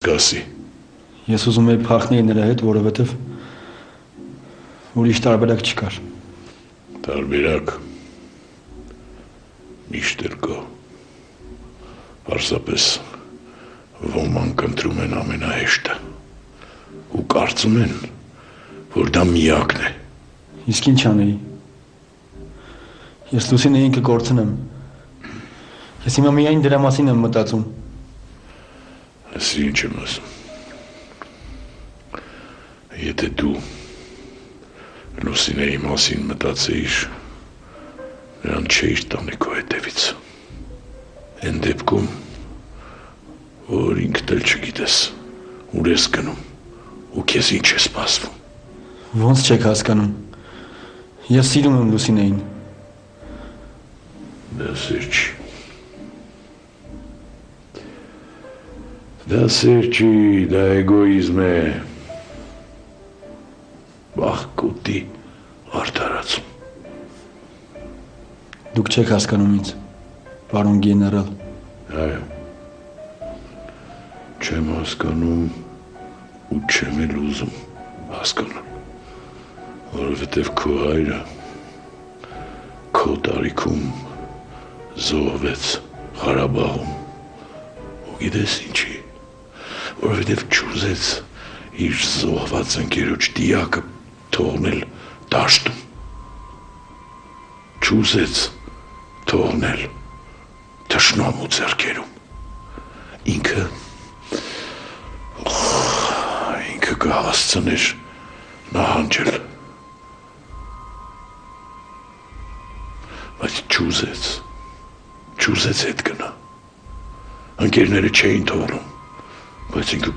կասի։ Ես ուզում եի փախնել նրա հետ, որովհետև ուրիշ տարբերակ չկար։ Տարբերակ միշտ կա։ Պարզապես ոմանք ընտրում են ամենահեշտը ու կարծում են, որ դա միակն է։ Իսկ ինչ անեի։ Ես Լուսինեին կկորցնեմ։ Ես հիմա միայն դրա մասին եմ մտածում։ Ես ինչ եմ ասում։ Եթե դու Լուսինեի մասին մտածեիր, նրան չէիր տանի քո հետևից։ Այն դեպքում, որ ինքդ էլ չգիտես, ուր ես գնում ու քեզ ինչ է սպասվում։ Ոնց չեք հասկանում։ Ես սիրում եմ Լուսինեին։ Դա սեր չի։ Դա սեր չի, դա էգոիզմ է։ Բախկոտի արդարացում։ Դուք չեք հասկանում ինձ, պարոն գեներալ։ Այո։ Չեմ հասկանում ու չեմ էլ ուզում հասկանալ, որովհետև քո հայրը քո տարիքում զոհվեց Ղարաբաղում ու գիտես ինչի, որովհետև չուզեց իր զոհված ընկերոջ դիակը թողնել դաշտում, չուզեց թողնել թշնամու ձեռքերում, ինքը կհասցներ նահանջել, բայց չուզեց հետ գնա, ընկերները չէին թողնում, բայց ինքը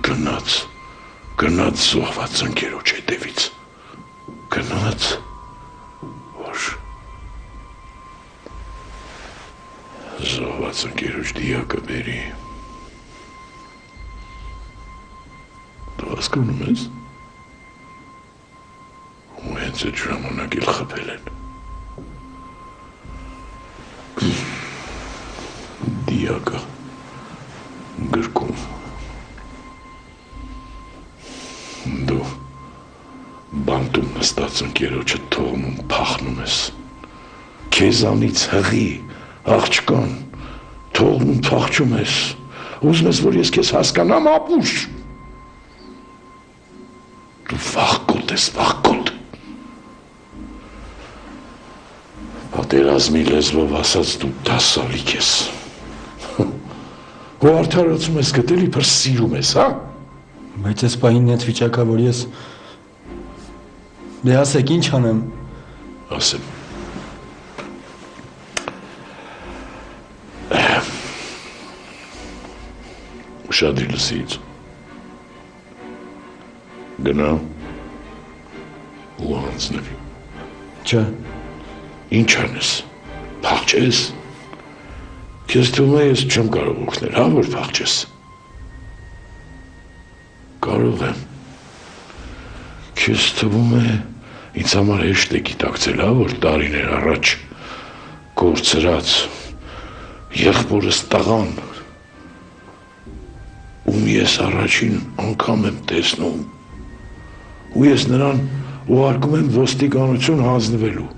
գնաց զոհված ընկերոջ հետևից, գնաց, որ զոհված ընկերոջ դիակը բերի։ Դու հասկանում ես, ու հենց այդ ժամանակ էլ խփել են։ Դիակը գրկում։ Դու բանտում նստած ընկերոջը թողնում փախնում ես։ Քեզանից հղի աղջկան թողնում փախչում ես։ Ուզում ես, որ ես քեզ հասկանամ, ապուշ։ Դու վախկոտ ես, վախկոտ։ Պատերազմի լեզվով ասած դու դասալիկ ես։ Ու արդարացում ես գտել իբր սիրում ես, հա։ Բայց ես պահին նենց վիճակա, որ ես դե ասեք ինչ անեմ։ Ասեմ։ Ուշադիր լսի ինձ։ Գնա ու հանձնվի։ Չէ։ Ինչ անես, փախչես։ Քեզ թվում է ես չեմ կարող օգնել, հա, որ փախչես։ Կարող եմ։ Քեզ թվում է ինձ համար հեշտ է գիտակցել, հա, որ տարիներ առաջ կորցրած եղբորս տղան, ում ես առաջին անգամ եմ տեսնում, ու ես նրան ուղարկում եմ ոստիկանություն հանձնվելու։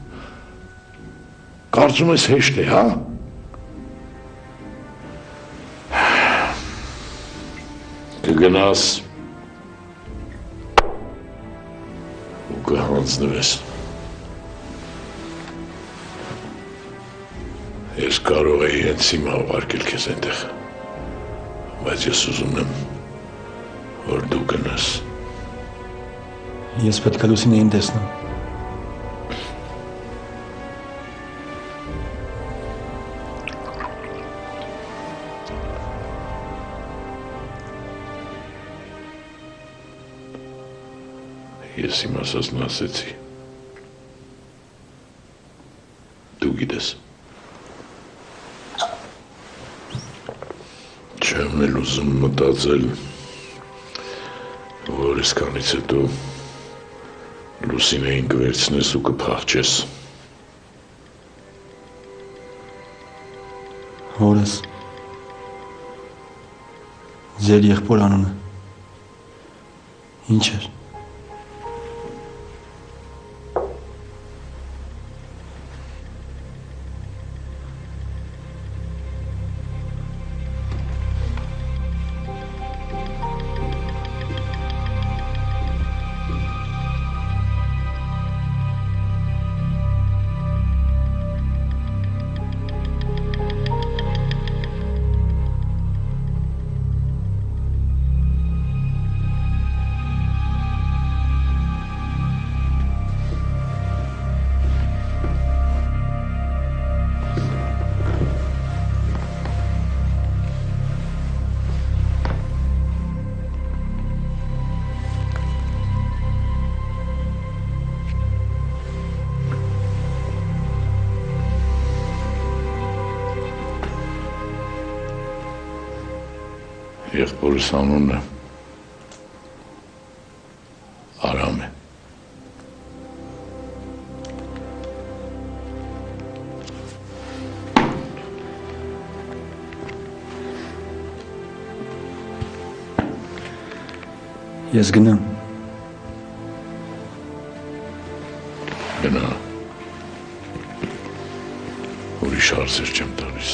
Կարծում ես հեշտ է, հա։ Կգնաս ու կհանձնվես։ Ես կարող էի հենց հիմա ուղարկել քեզ այնտեղ, բայց ես ուզում եմ, որ դու գնաս։ Ես պետք է Լուսինեին տեսնեմ։ Ես իմ ասածն ասեցի։ Դու գիտես։ Չեմ էլ ուզում մտածել, որ այսքանից հետո Լուսինեին կվերցնես ու կփախչես։ Հորս։ Ձեր եղբոր անունը։ Ինչ էր։ Եղբորս անունը Արամ է։ Ես գնամ։ Գնա։ Ուրիշ հարցեր չեմ տալիս։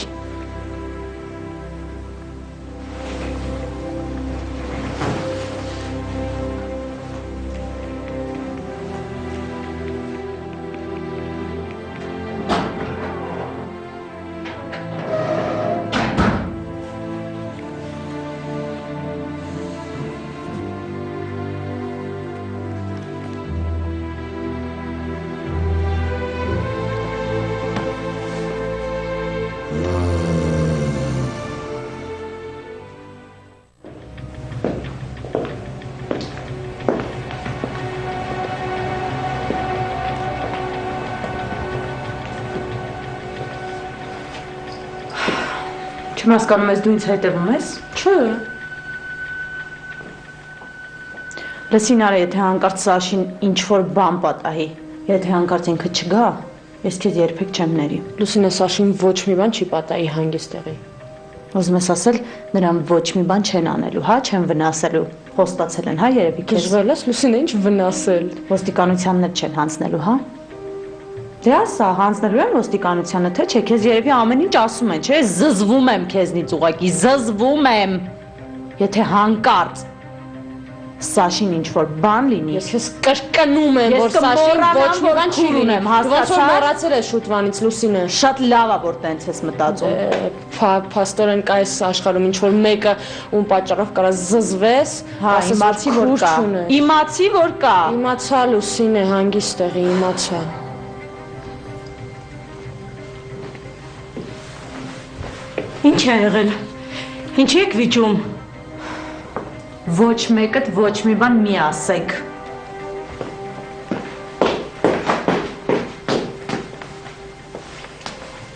Չեմ հասկանում ես դու ինձ հետևում ես։ Չէ։ Լսին արա, եթե հանկարծ Սաշին ինչ-որ բան պատահի, եթե հանկարծ ինքը չգա, ես քեզ երբեք չեմ ների։ Լուսինե, Սաշին ոչ մի բան չի պատահի հանգստեղի։ Ուզում ես ասել, նրան ոչ մի բան չեն անելու, հա, չեն վնասելու, խոստացել են, հա, երևի քեզ։ Դժվել ես, Լուսինե, ինչ վնասել։ Ոստիկանությանն էլ չեն հանձնելու, հա։ Դե ասա, հանձնելու են ոստիկանությանը, թե չէ, քեզ երևի ամեն ինչ ասում են, չէ, զզվում եմ քեզնից ուղղակի, զզվում եմ։ Եթե հանկարծ Սաշին ինչ-որ բան լինի, Ես քեզ կրկնում եմ, որ Սաշին ոչ մի բան չի լինում, ոնց որ մոռացել ես շուտվանից, Լուսինե։ շատ լավ է, որ տենց ես մտածում։ Փաստորեն կա այս աշխարհում ինչ որ մեկը ում պատճառով կարա զզվես, Հա, իմացի որ կա։ Իմացի որ կա։ Իմացա, Լուսինե, հանգստեղի, իմացա։ Ինչ է եղել։ Ինչի եք վիճում։ Ոչ մեկդ ոչ մի բան մի ասեք։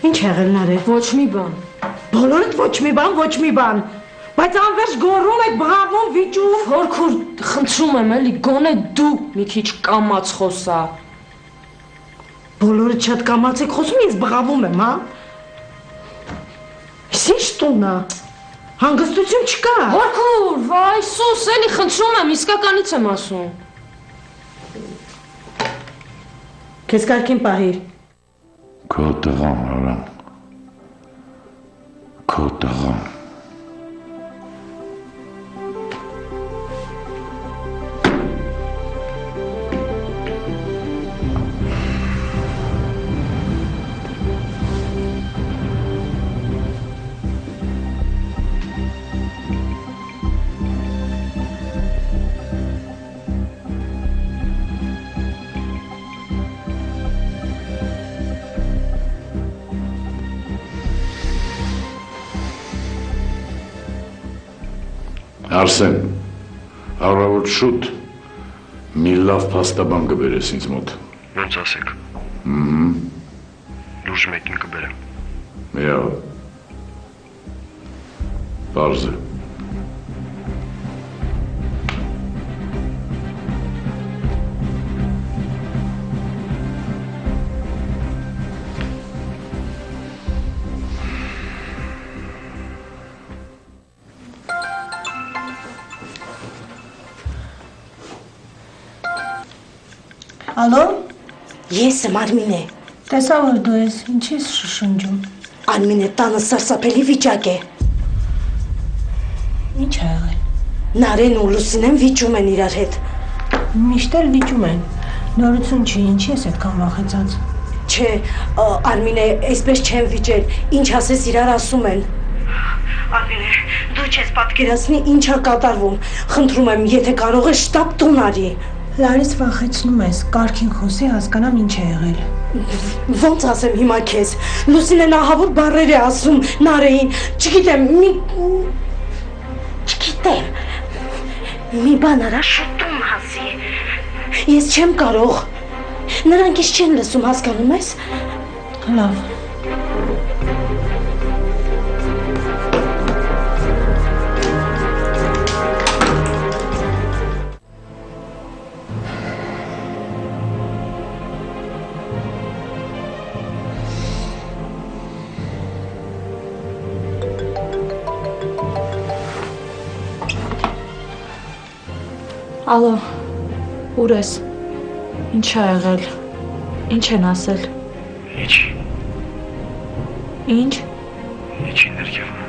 Ինչ է եղել Նարեկ։ Ոչ մի բան։ Բոլորդ ոչ մի բան, ոչ մի բան։ Բայց անվերջ գոռում եք, բղավում, վիճում։ Խորքուր, խնդրում եմ, էլի գոնե դու մի քիչ կամաց խոսա։ Բոլորդ շատ կամաց եք խոսում, ես բղավում եմ, հա։ Ինչ տունա։ Հանգստություն չկա։ Խորքուր, վայ սուս, էլի խնդրում եմ, իսկականից եմ ասում։ Քեզ կարգին պահիր։ Քո տղան, Արամ։ Քո տղան։ Արսեն, առավոտ շուտ մի լավ փաստաբան կբերես ինձ մոտ։ Ոնց ասեք։ Լուրջ մեկին կբերեմ։ Միա։ Պարզ է։ Ալո, Ես եմ Արմինե։ տեսա որ դու ես, ինչ ես շշնջում։ Արմինե տանը սարսափելի վիճակ է։ Ինչ ա եղել։ Նարեն ու Լուսինեն վիճում են իրար հետ։ Միշտ էլ վիճում են։ Նորություն չի, ինչի ես այդքան վախեցած։ Չէ, Արմինե, այսպես չեն վիճել, ինչ ասես իրար ասում են։ Արմինե, դու չես պատկերացնի ինչ ա կատարվում։ Խնդրում եմ, եթե կարող ես շտապ տուն արի։ Լարիս վախեցնում ես, կարգին խոսի, հասկանամ ինչ է եղել։ Ոնց ասեմ հիմա քեզ։ Լուսինեն ահավոր բառեր է ասում Նարեին։ Չգիտեմ, չգիտեմ։ Մի բան արա շուտում հասի։ Ես չեմ կարող։ Նրանք ինչ չեն լսում, հասկանում ես։ Լավ։ Ալո, ուր ես, ինչ ա եղել, ինչ են ասել, Ինչի, ինչ, ինչի ներքև։